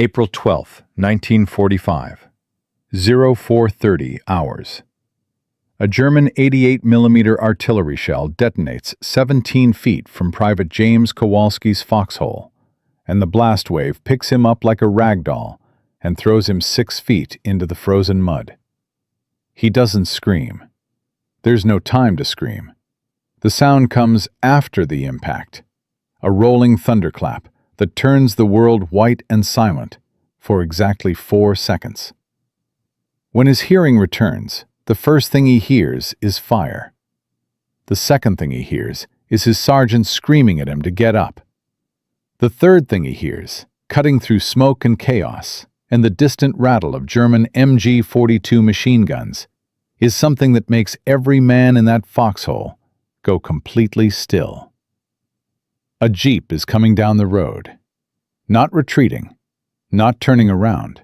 April 12, 1945, 0430 hours. A German 88mm artillery shell detonates 17 feet from Private James Kowalski's foxhole, and the blast wave picks him up like a rag doll and throws him 6 feet into the frozen mud. He doesn't scream. There's no time to scream. The sound comes after the impact, a rolling thunderclap that turns the world white and silent for exactly 4 seconds. When his hearing returns, the first thing he hears is fire. The second thing he hears is his sergeant screaming at him to get up. The third thing he hears, cutting through smoke and chaos and the distant rattle of German MG-42 machine guns, is something that makes every man in that foxhole go completely still. A jeep is coming down the road, not retreating, not turning around,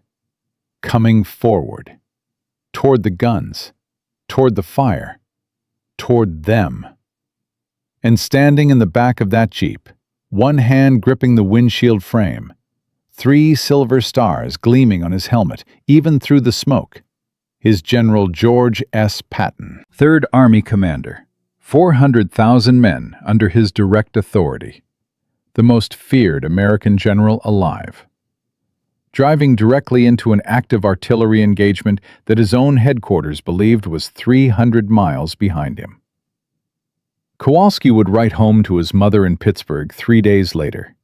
coming forward, toward the guns, toward the fire, toward them. And standing in the back of that jeep, one hand gripping the windshield frame, 3 silver stars gleaming on his helmet, even through the smoke, is General George S. Patton, 3rd Army Commander, 400,000 men under his direct authority, the most feared American general alive. Driving directly into an active artillery engagement that his own headquarters believed was 300 miles behind him. Kowalski would write home to his mother in Pittsburgh 3 days later.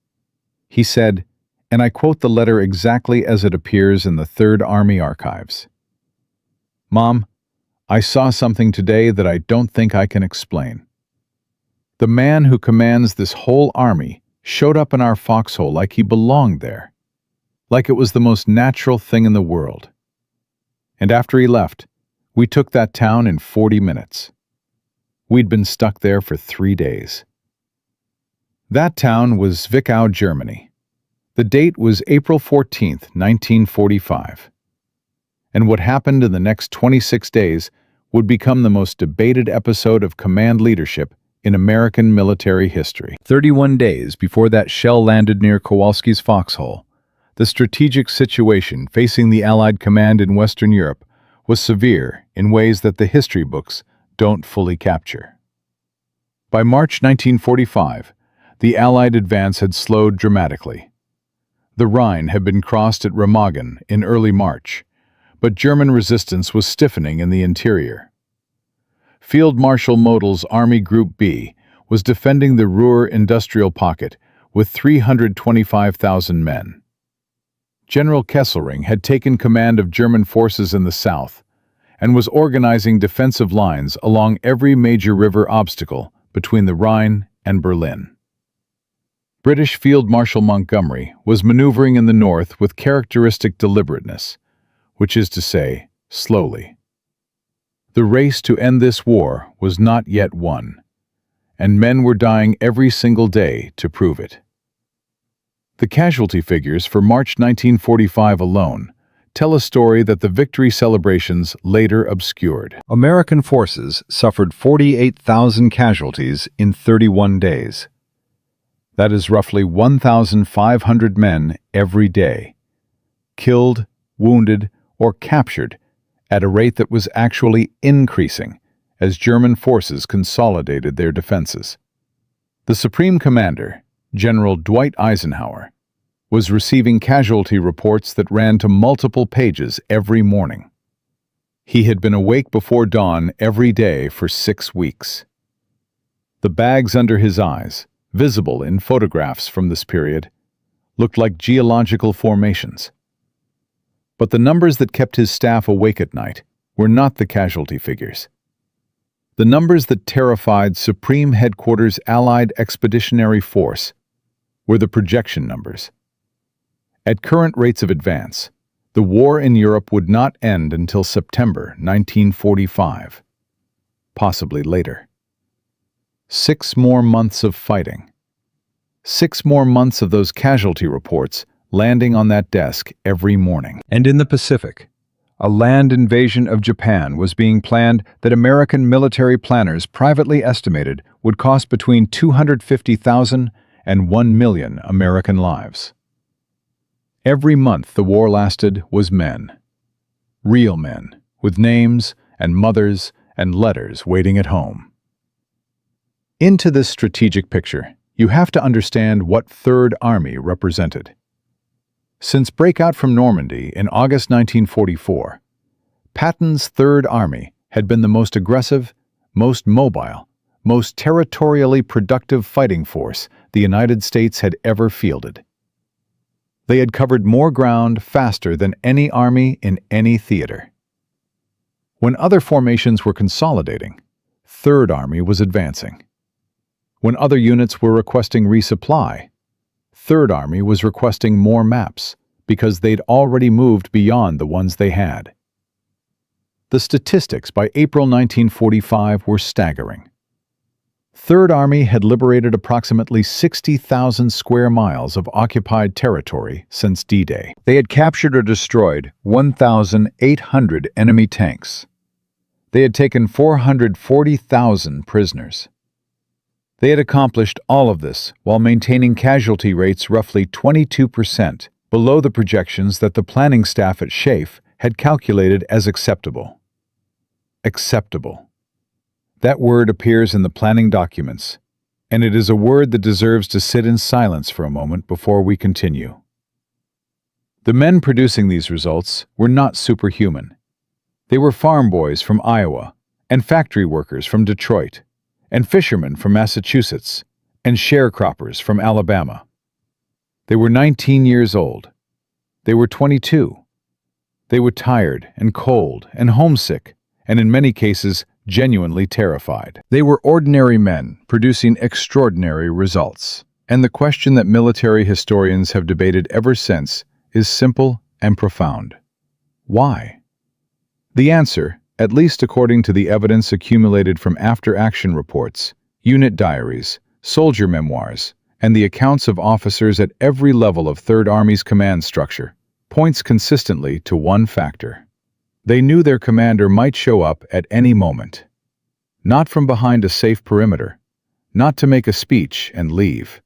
He said, and I quote the letter exactly as it appears in the 3rd Army archives, "Mom, I saw something today that I don't think I can explain. The man who commands this whole army showed up in our foxhole like he belonged there, like it was the most natural thing in the world. And after he left, we took that town in 40 minutes. We'd been stuck there for 3 days." That town was Zwickau, Germany. The date was April 14, 1945. And what happened in the next 26 days would become the most debated episode of command leadership in American military history. 31 days before that shell landed near Kowalski's foxhole, the strategic situation facing the Allied command in Western Europe was severe in ways that the history books don't fully capture. By March 1945, the Allied advance had slowed dramatically. The Rhine had been crossed at Remagen in early March, but German resistance was stiffening in the interior. Field Marshal Model's Army Group B was defending the Ruhr industrial pocket with 325,000 men. General Kesselring had taken command of German forces in the south and was organizing defensive lines along every major river obstacle between the Rhine and Berlin. British Field Marshal Montgomery was maneuvering in the north with characteristic deliberateness, which is to say, slowly. The race to end this war was not yet won, and men were dying every single day to prove it. The casualty figures for March 1945 alone tell a story that the victory celebrations later obscured. American forces suffered 48,000 casualties in 31 days. That is roughly 1,500 men every day, killed, wounded, or captured at a rate that was actually increasing as German forces consolidated their defenses. The Supreme Commander, General Dwight Eisenhower, was receiving casualty reports that ran to multiple pages every morning. He had been awake before dawn every day for 6 weeks. The bags under his eyes, visible in photographs from this period, looked like geological formations. But the numbers that kept his staff awake at night were not the casualty figures. The numbers that terrified Supreme Headquarters Allied Expeditionary Force were the projection numbers. At current rates of advance, the war in Europe would not end until September 1945, possibly later. 6 more months of fighting. 6 more months of those casualty reports landing on that desk every morning. And in the Pacific, a land invasion of Japan was being planned that American military planners privately estimated would cost between 250,000 and 1 million American lives. Every month the war lasted was men. Real men, with names and mothers and letters waiting at home. Into this strategic picture, you have to understand what Third Army represented. Since breakout from Normandy in August 1944, Patton's Third Army had been the most aggressive, most mobile, most territorially productive fighting force the United States had ever fielded. They had covered more ground faster than any army in any theater. When other formations were consolidating, Third Army was advancing. When other units were requesting resupply, Third Army was requesting more maps because they'd already moved beyond the ones they had. The statistics by April 1945 were staggering. Third Army had liberated approximately 60,000 square miles of occupied territory since D-Day. They had captured or destroyed 1,800 enemy tanks. They had taken 440,000 prisoners. They had accomplished all of this while maintaining casualty rates roughly 22% below the projections that the planning staff at SHAEF had calculated as acceptable. Acceptable. That word appears in the planning documents, and it is a word that deserves to sit in silence for a moment before we continue. The men producing these results were not superhuman. They were farm boys from Iowa, and factory workers from Detroit, and fishermen from Massachusetts, and sharecroppers from Alabama. They were 19 years old. They were 22. They were tired and cold and homesick, and in many cases, genuinely terrified. They were ordinary men producing extraordinary results. And the question that military historians have debated ever since is simple and profound. Why? The answer, at least according to the evidence accumulated from after-action reports, unit diaries, soldier memoirs, and the accounts of officers at every level of Third Army's command structure, points consistently to one factor. They knew their commander might show up at any moment. Not from behind a safe perimeter, not to make a speech and leave,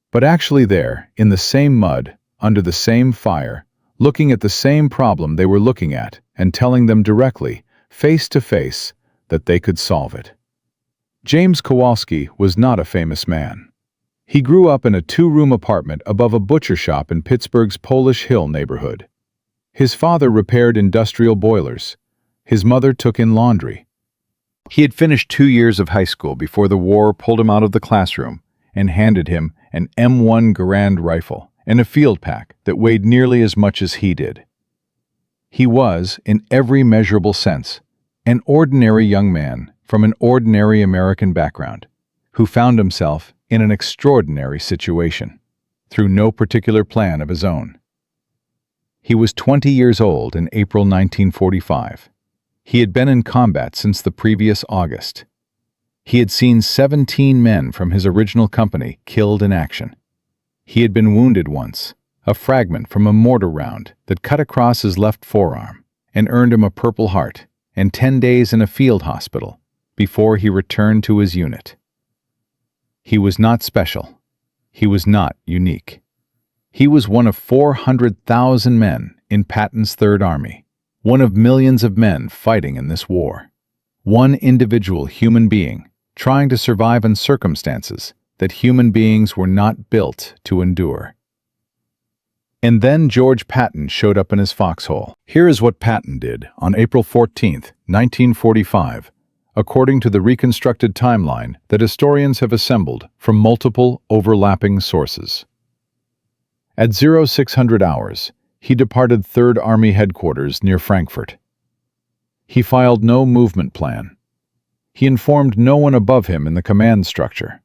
but actually there, in the same mud, under the same fire, looking at the same problem they were looking at and telling them directly, face to face, that they could solve it. James Kowalski was not a famous man. He grew up in a two-room apartment above a butcher shop in Pittsburgh's Polish Hill neighborhood. His father repaired industrial boilers. His mother took in laundry. He had finished 2 years of high school before the war pulled him out of the classroom and handed him an M1 Garand rifle and a field pack that weighed nearly as much as he did. He was, in every measurable sense, an ordinary young man from an ordinary American background who found himself in an extraordinary situation through no particular plan of his own. He was 20 years old in April 1945. He had been in combat since the previous August. He had seen 17 men from his original company killed in action. He had been wounded once, a fragment from a mortar round that cut across his left forearm and earned him a Purple Heart and 10 days in a field hospital before he returned to his unit. He was not special. He was not unique. He was one of 400,000 men in Patton's Third Army, one of millions of men fighting in this war, one individual human being trying to survive in circumstances that human beings were not built to endure. And then George Patton showed up in his foxhole. Here is what Patton did on April 14, 1945, according to the reconstructed timeline that historians have assembled from multiple overlapping sources. At 0600 hours, he departed Third Army headquarters near Frankfurt. He filed no movement plan. He informed no one above him in the command structure.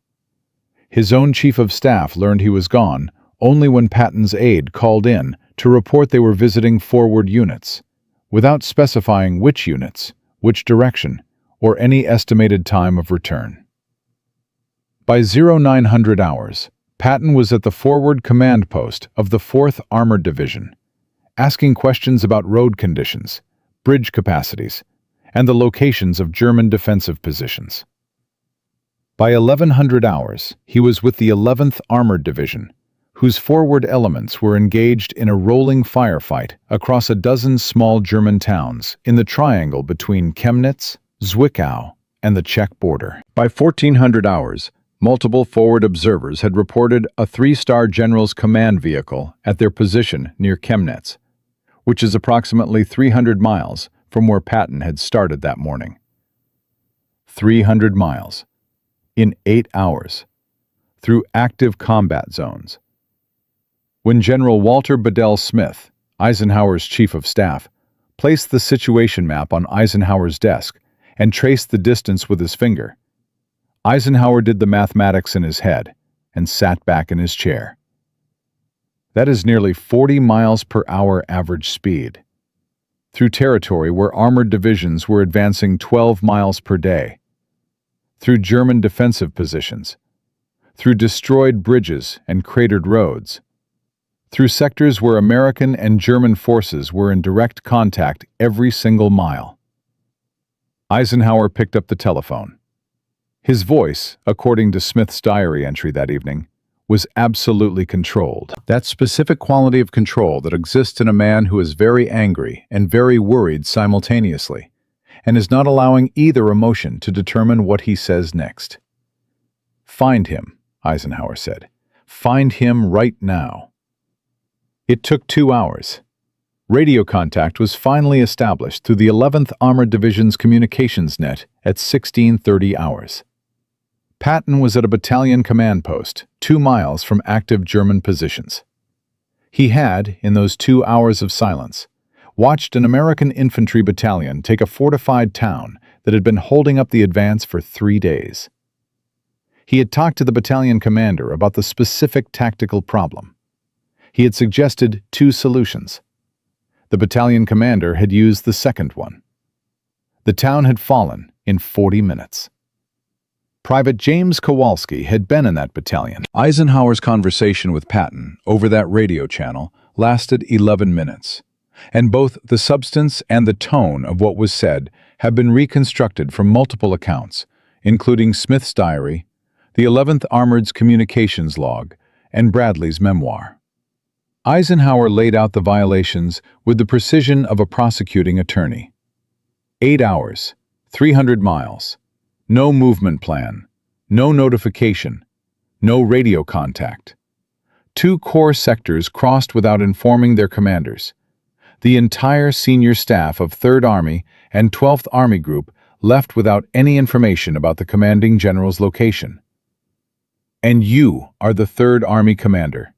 His own chief of staff learned he was gone only when Patton's aide called in to report they were visiting forward units, without specifying which units, which direction, or any estimated time of return. By 0900 hours, Patton was at the forward command post of the 4th Armored Division, asking questions about road conditions, bridge capacities, and the locations of German defensive positions. By 1100 hours, he was with the 11th Armored Division, whose forward elements were engaged in a rolling firefight across a dozen small German towns in the triangle between Chemnitz, Zwickau, and the Czech border. By 1400 hours, multiple forward observers had reported a three-star general's command vehicle at their position near Chemnitz, which is approximately 300 miles from where Patton had started that morning. 300 miles, in 8 hours, through active combat zones. When General Walter Bedell Smith, Eisenhower's chief of staff, placed the situation map on Eisenhower's desk and traced the distance with his finger, Eisenhower did the mathematics in his head and sat back in his chair. That is nearly 40 miles per hour average speed, through territory where armored divisions were advancing 12 miles per day, through German defensive positions, through destroyed bridges and cratered roads, through sectors where American and German forces were in direct contact every single mile. Eisenhower picked up the telephone. His voice, according to Smith's diary entry that evening, was absolutely controlled. That specific quality of control that exists in a man who is very angry and very worried simultaneously, and is not allowing either emotion to determine what he says next. "Find him," Eisenhower said. "Find him right now." It took 2 hours. Radio contact was finally established through the 11th Armored Division's communications net at 16:30 hours. Patton was at a battalion command post 2 miles from active German positions. He had, in those 2 hours of silence, watched an American infantry battalion take a fortified town that had been holding up the advance for 3 days. He had talked to the battalion commander about the specific tactical problem. He had suggested 2 solutions. The battalion commander had used the second one. The town had fallen in 40 minutes. Private James Kowalski had been in that battalion. Eisenhower's conversation with Patton over that radio channel lasted 11 minutes, and both the substance and the tone of what was said have been reconstructed from multiple accounts, including Smith's diary, the 11th Armored's communications log, and Bradley's memoir. Eisenhower laid out the violations with the precision of a prosecuting attorney. 8 hours, 300 miles, no movement plan, no notification, no radio contact. 2 core sectors crossed without informing their commanders. The entire senior staff of 3rd Army and 12th Army Group left without any information about the commanding general's location. And you are the 3rd Army commander.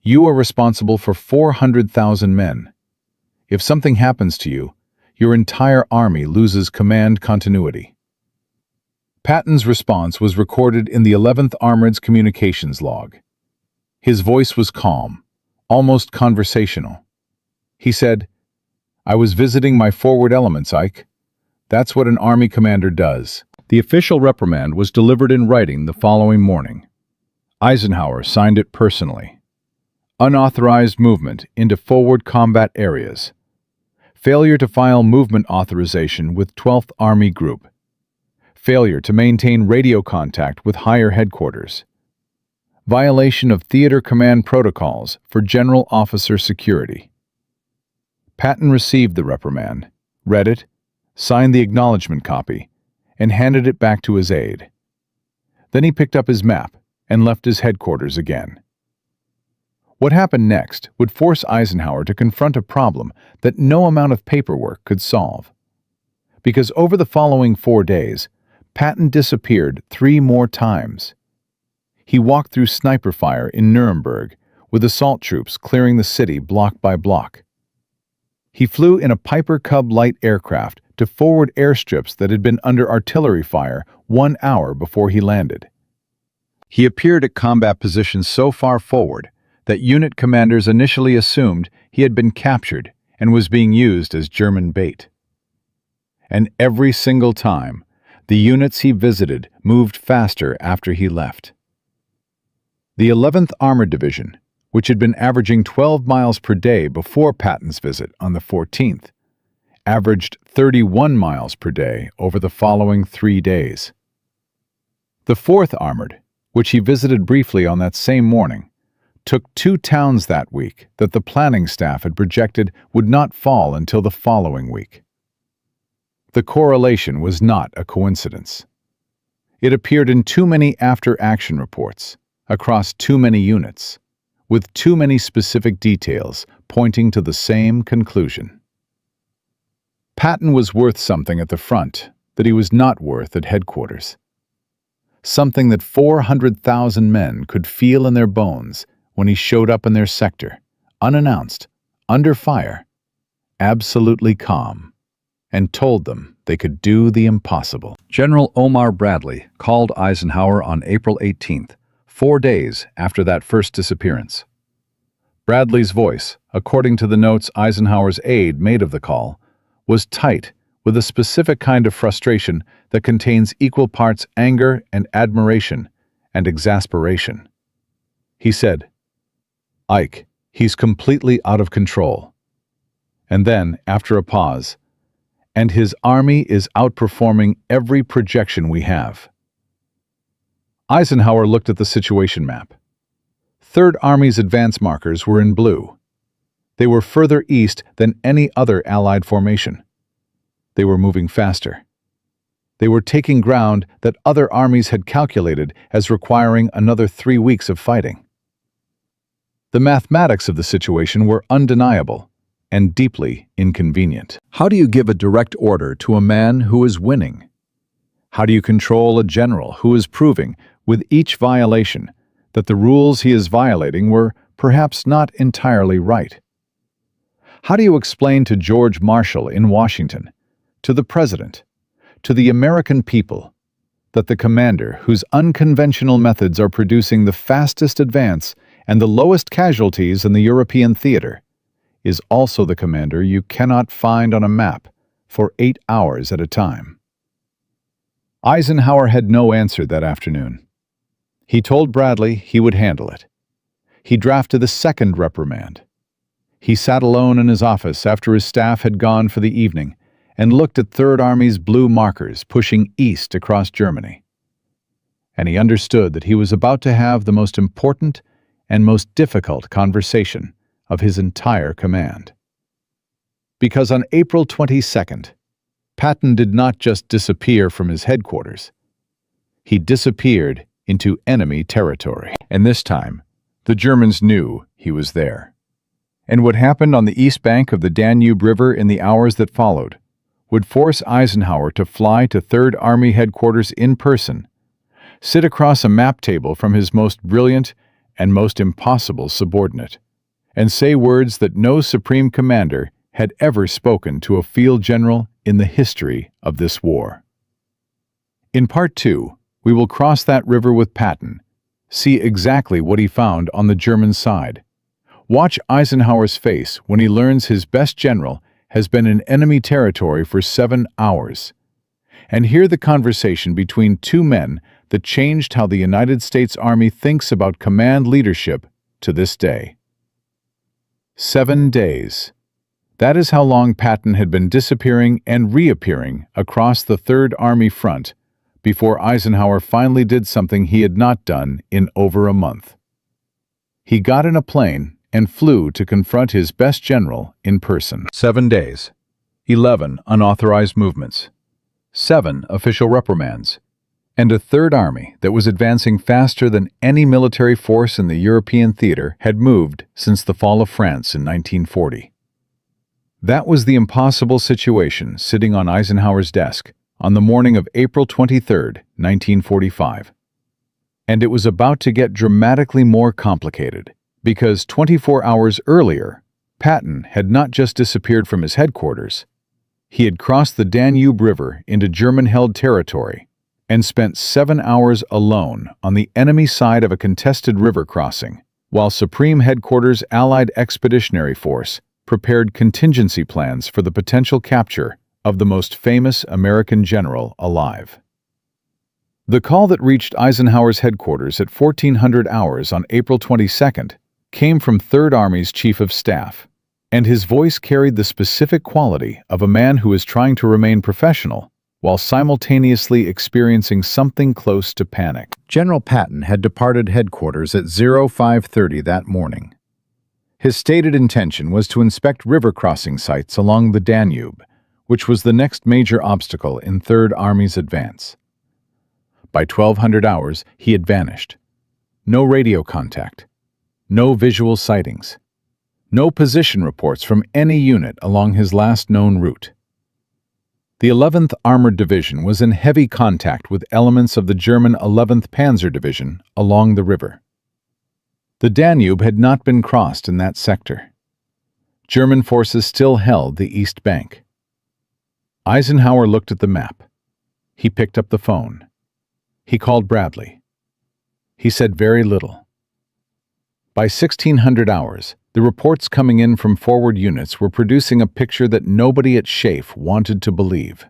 You are responsible for 400,000 men. If something happens to you, your entire army loses command continuity. Patton's response was recorded in the 11th Armored's communications log. His voice was calm, almost conversational. He said, "I was visiting my forward elements, Ike. That's what an army commander does." The official reprimand was delivered in writing the following morning. Eisenhower signed it personally. Unauthorized movement into forward combat areas. Failure to file movement authorization with 12th Army Group. Failure to maintain radio contact with higher headquarters. Violation of theater command protocols for general officer security. Patton received the reprimand, read it, signed the acknowledgement copy, and handed it back to his aide. Then he picked up his map and left his headquarters again. What happened next would force Eisenhower to confront a problem that no amount of paperwork could solve. Because over the following 4 days, Patton disappeared 3 more times. He walked through sniper fire in Nuremberg, with assault troops clearing the city block by block. He flew in a Piper Cub light aircraft to forward airstrips that had been under artillery fire 1 hour before he landed. He appeared at combat positions so far forward that unit commanders initially assumed he had been captured and was being used as German bait. And every single time, the units he visited moved faster after he left. The 11th Armored Division, which had been averaging 12 miles per day before Patton's visit on the 14th, averaged 31 miles per day over the following 3 days. The 4th Armored, which he visited briefly on that same morning, took 2 towns that week that the planning staff had projected would not fall until the following week. The correlation was not a coincidence. It appeared in too many after-action reports, across too many units, with too many specific details pointing to the same conclusion. Patton was worth something at the front that he was not worth at headquarters. Something that 400,000 men could feel in their bones when he showed up in their sector, unannounced, under fire, absolutely calm, and told them they could do the impossible. General Omar Bradley called Eisenhower on April 18th, 4 days after that first disappearance. Bradley's voice, according to the notes Eisenhower's aide made of the call, was tight with a specific kind of frustration that contains equal parts anger and admiration and exasperation. He said, "Ike, he's completely out of control." And then, after a pause, "And his army is outperforming every projection we have." Eisenhower looked at the situation map. Third Army's advance markers were in blue. They were further east than any other Allied formation. They were moving faster. They were taking ground that other armies had calculated as requiring another 3 weeks of fighting. The mathematics of the situation were undeniable and deeply inconvenient. How do you give a direct order to a man who is winning? How do you control a general who is proving, with each violation, that the rules he is violating were perhaps not entirely right? How do you explain to George Marshall in Washington, to the President, to the American people, that the commander whose unconventional methods are producing the fastest advance and the lowest casualties in the European theater is also the commander you cannot find on a map for 8 hours at a time? Eisenhower had no answer that afternoon. He told Bradley he would handle it. He drafted the second reprimand. He sat alone in his office after his staff had gone for the evening and looked at Third Army's blue markers pushing east across Germany. And he understood that he was about to have the most important and most difficult conversation of his entire command. Because on April 22nd, Patton did not just disappear from his headquarters. He disappeared into enemy territory. And this time, the Germans knew he was there. And what happened on the east bank of the Danube River in the hours that followed would force Eisenhower to fly to Third Army headquarters in person, sit across a map table from his most brilliant and most impossible subordinate, and say words that no supreme commander had ever spoken to a field general in the history of this war. In Part 2, we will cross that river with Patton, see exactly what he found on the German side. Watch Eisenhower's face when he learns his best general has been in enemy territory for 7 hours, and hear the conversation between 2 men that changed how the United States Army thinks about command leadership to this day. 7 days. That is how long Patton had been disappearing and reappearing across the Third Army front before Eisenhower finally did something he had not done in over a month. He got in a plane and flew to confront his best general in person. 7 days, 11 unauthorized movements, 7 official reprimands, and a Third Army that was advancing faster than any military force in the European theater had moved since the fall of France in 1940. That was the impossible situation sitting on Eisenhower's desk on the morning of April 23, 1945. And it was about to get dramatically more complicated, because 24 hours earlier, Patton had not just disappeared from his headquarters. He had crossed the Danube River into German-held territory and spent 7 hours alone on the enemy side of a contested river crossing, while Supreme Headquarters Allied Expeditionary Force prepared contingency plans for the potential capture of the most famous American general alive. The call that reached Eisenhower's headquarters at 1400 hours on April 22nd came from Third Army's Chief of Staff, and his voice carried the specific quality of a man who is trying to remain professional while simultaneously experiencing something close to panic. General Patton had departed headquarters at 05:30 that morning. His stated intention was to inspect river crossing sites along the Danube, which was the next major obstacle in Third Army's advance. By 1200 hours, he had vanished. No radio contact. No visual sightings. No position reports from any unit along his last known route. The 11th Armored Division was in heavy contact with elements of the German 11th Panzer Division along the river. The Danube had not been crossed in that sector. German forces still held the east bank. Eisenhower looked at the map. He picked up the phone. He called Bradley. He said very little. By 1600 hours, the reports coming in from forward units were producing a picture that nobody at SHAEF wanted to believe.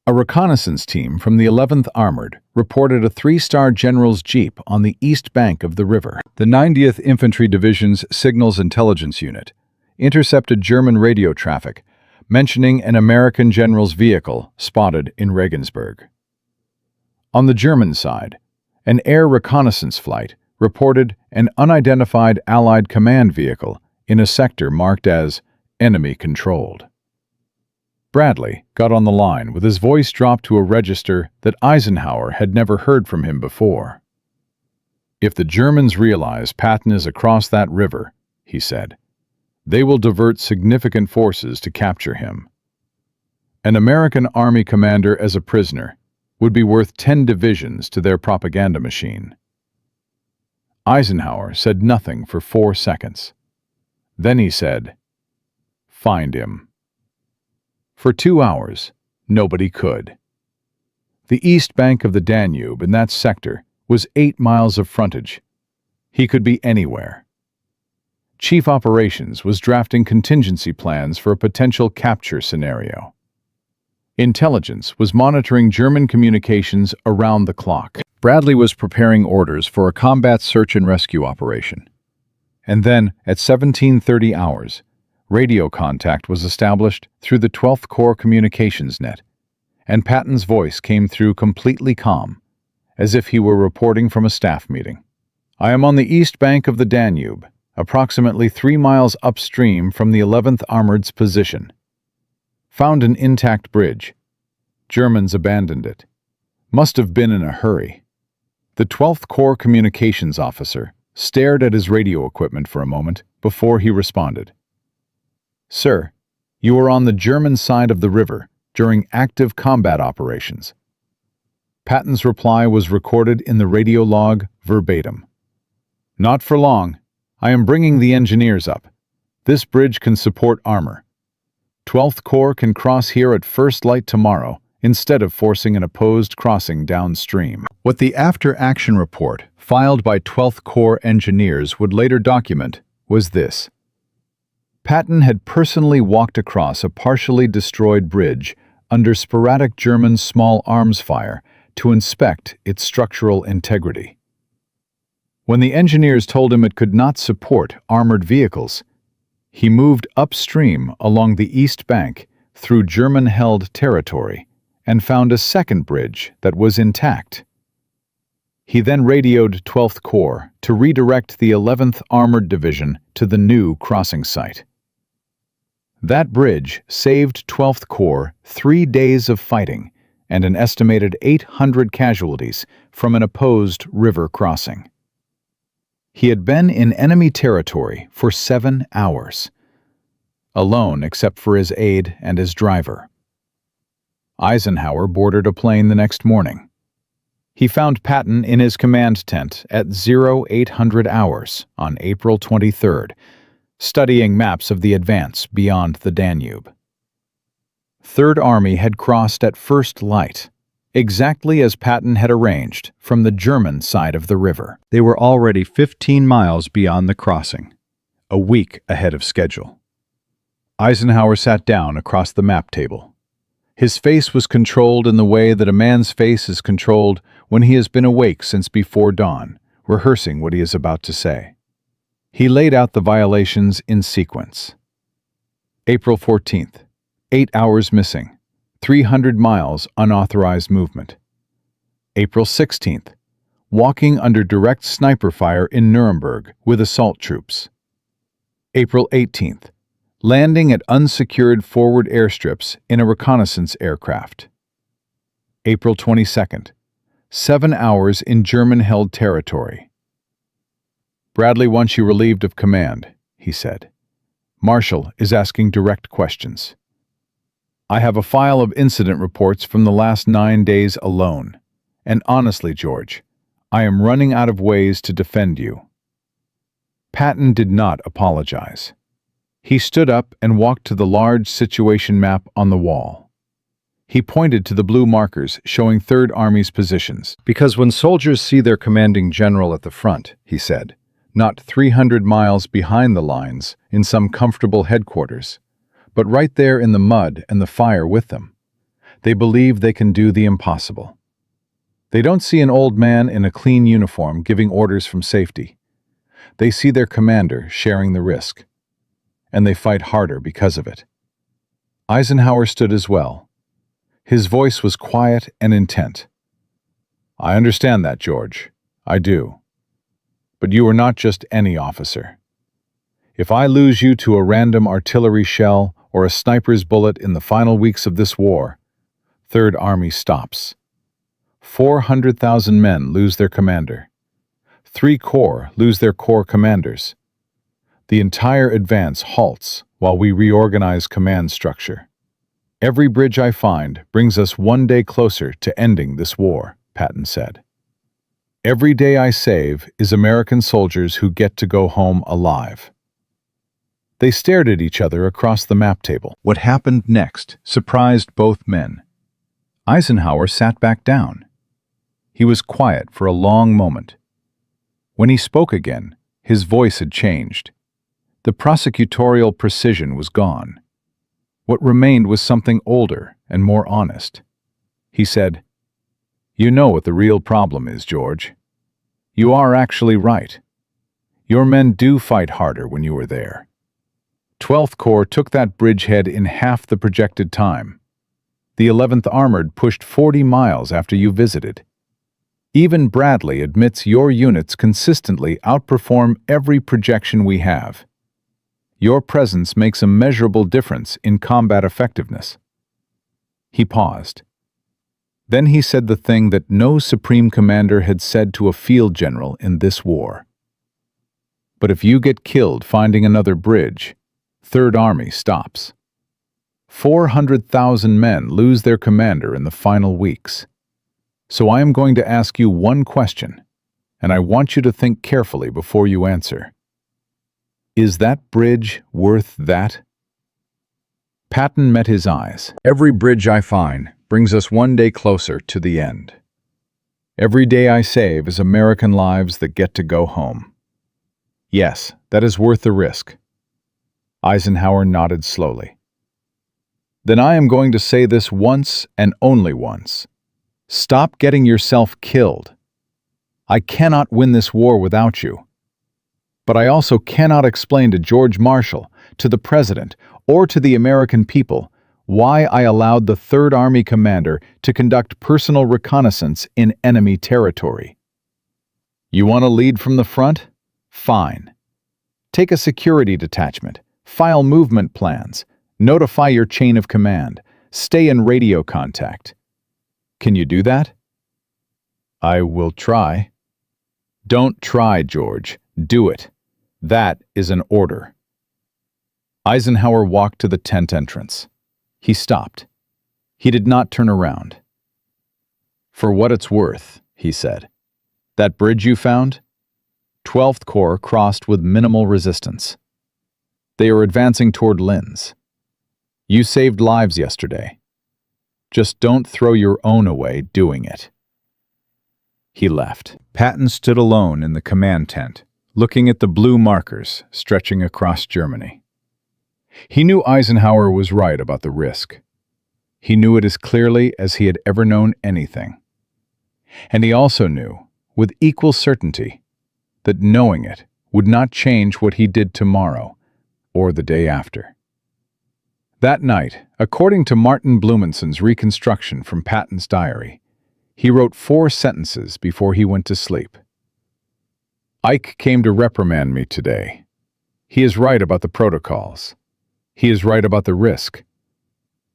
A reconnaissance team from the 11th Armored reported a 3-star general's jeep on the east bank of the river. The 90th Infantry Division's Signals Intelligence Unit intercepted German radio traffic mentioning an American general's vehicle spotted in Regensburg. On the German side, an air reconnaissance flight reported an unidentified Allied command vehicle in a sector marked as enemy-controlled. Bradley got on the line with his voice dropped to a register that Eisenhower had never heard from him before. "If the Germans realize Patton is across that river," he said, "they will divert significant forces to capture him. An American Army commander as a prisoner would be worth 10 divisions to their propaganda machine." Eisenhower said nothing for 4 seconds. Then he said, "Find him." For 2 hours, nobody could. The east bank of the Danube in that sector was 8 miles of frontage. He could be anywhere. Chief Operations was drafting contingency plans for a potential capture scenario. Intelligence was monitoring German communications around the clock. Bradley was preparing orders for a combat search and rescue operation. And then, at 1730 hours, radio contact was established through the 12th Corps communications net, and Patton's voice came through completely calm, as if he were reporting from a staff meeting. "I am on the east bank of the Danube, approximately 3 miles upstream from the 11th Armored's position. Found an intact bridge. Germans abandoned it. Must have been in a hurry." The 12th Corps communications officer stared at his radio equipment for a moment before he responded. "Sir, you were on the German side of the river during active combat operations." Patton's reply was recorded in the radio log verbatim. "Not for long. I am bringing the engineers up. This bridge can support armor. 12th Corps can cross here at first light tomorrow instead of forcing an opposed crossing downstream." What the after-action report, filed by 12th Corps engineers, would later document was this. Patton had personally walked across a partially destroyed bridge under sporadic German small arms fire to inspect its structural integrity. When the engineers told him it could not support armored vehicles, he moved upstream along the east bank through German-held territory and found a second bridge that was intact. He then radioed 12th Corps to redirect the 11th Armored Division to the new crossing site. That bridge saved 12th Corps 3 days of fighting and an estimated 800 casualties from an opposed river crossing. He had been in enemy territory for 7 hours, alone except for his aide and his driver. Eisenhower boarded a plane the next morning. He found Patton in his command tent at 0800 hours on April 23rd, studying maps of the advance beyond the Danube. Third Army had crossed at first light, exactly as Patton had arranged, from the German side of the river. They were already 15 miles beyond the crossing, a week ahead of schedule. Eisenhower sat down across the map table. His face was controlled in the way that a man's face is controlled when he has been awake since before dawn, rehearsing what he is about to say. He laid out the violations in sequence. April 14th, 8 hours missing. 300 miles unauthorized movement. April 16th, walking under direct sniper fire in Nuremberg with assault troops. April 18th, landing at unsecured forward airstrips in a reconnaissance aircraft. April 22nd, 7 hours in German-held territory. "Bradley wants you relieved of command," he said. "Marshall is asking direct questions. I have a file of incident reports from the last 9 days alone, and honestly, George, I am running out of ways to defend you." Patton did not apologize. He stood up and walked to the large situation map on the wall. He pointed to the blue markers showing Third Army's positions. "Because when soldiers see their commanding general at the front," he said, "not 300 miles behind the lines in some comfortable headquarters, but right there in the mud and the fire with them, they believe they can do the impossible. They don't see an old man in a clean uniform giving orders from safety. They see their commander sharing the risk, and they fight harder because of it." Eisenhower stood as well. His voice was quiet and intent. "I understand that, George. I do. But you are not just any officer. If I lose you to a random artillery shell or a sniper's bullet in the final weeks of this war, Third Army stops. 400,000 men lose their commander. 3 corps lose their corps commanders. The entire advance halts while we reorganize command structure. Every bridge I find brings us one day closer to ending this war," Patton said. "Every day I save is American soldiers who get to go home alive." They stared at each other across the map table. What happened next surprised both men. Eisenhower sat back down. He was quiet for a long moment. When he spoke again, his voice had changed. The prosecutorial precision was gone. What remained was something older and more honest. He said, "You know what the real problem is, George. You are actually right. Your men do fight harder when you are there. 12th Corps took that bridgehead in half the projected time. The 11th Armored pushed 40 miles after you visited. Even Bradley admits your units consistently outperform every projection we have. Your presence makes a measurable difference in combat effectiveness." He paused. Then he said the thing that no supreme commander had said to a field general in this war. "But if you get killed finding another bridge, Third Army stops. 400,000 men lose their commander in the final weeks. So I am going to ask you one question, and I want you to think carefully before you answer. Is that bridge worth that?" Patton met his eyes. "Every bridge I find brings us one day closer to the end. Every day I save is American lives that get to go home. Yes, that is worth the risk." Eisenhower nodded slowly. "Then I am going to say this once and only once. Stop getting yourself killed. I cannot win this war without you. But I also cannot explain to George Marshall, to the President, or to the American people why I allowed the Third Army commander to conduct personal reconnaissance in enemy territory. You want to lead from the front? Fine. Take a security detachment, file movement plans, notify your chain of command, stay in radio contact. Can you do that?" "I will try." "Don't try, George. Do it. That is an order." Eisenhower walked to the tent entrance. He stopped. He did not turn around. "For what it's worth," he said, "that bridge you found? 12th Corps crossed with minimal resistance. They are advancing toward Linz. You saved lives yesterday. Just don't throw your own away doing it." He left. Patton stood alone in the command tent, looking at the blue markers stretching across Germany. He knew Eisenhower was right about the risk. He knew it as clearly as he had ever known anything. And he also knew, with equal certainty, that knowing it would not change what he did tomorrow or the day after. That night, according to Martin Blumenson's reconstruction from Patton's diary, he wrote 4 sentences before he went to sleep. Ike came to reprimand me today. He is right about the protocols. He is right about the risk.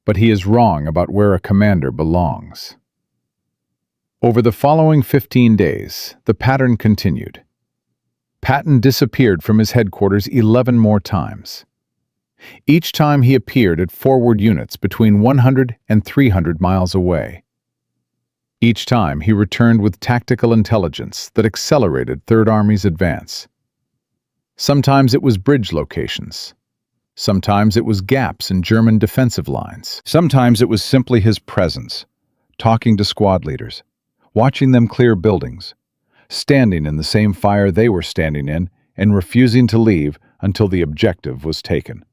But he is wrong about where a commander belongs. Over the following 15 days, the pattern continued. Patton disappeared from his headquarters 11 more times. Each time he appeared at forward units between 100 and 300 miles away. Each time he returned with tactical intelligence that accelerated Third Army's advance. Sometimes it was bridge locations. Sometimes it was gaps in German defensive lines. Sometimes it was simply his presence, talking to squad leaders, watching them clear buildings, standing in the same fire they were standing in and refusing to leave until the objective was taken.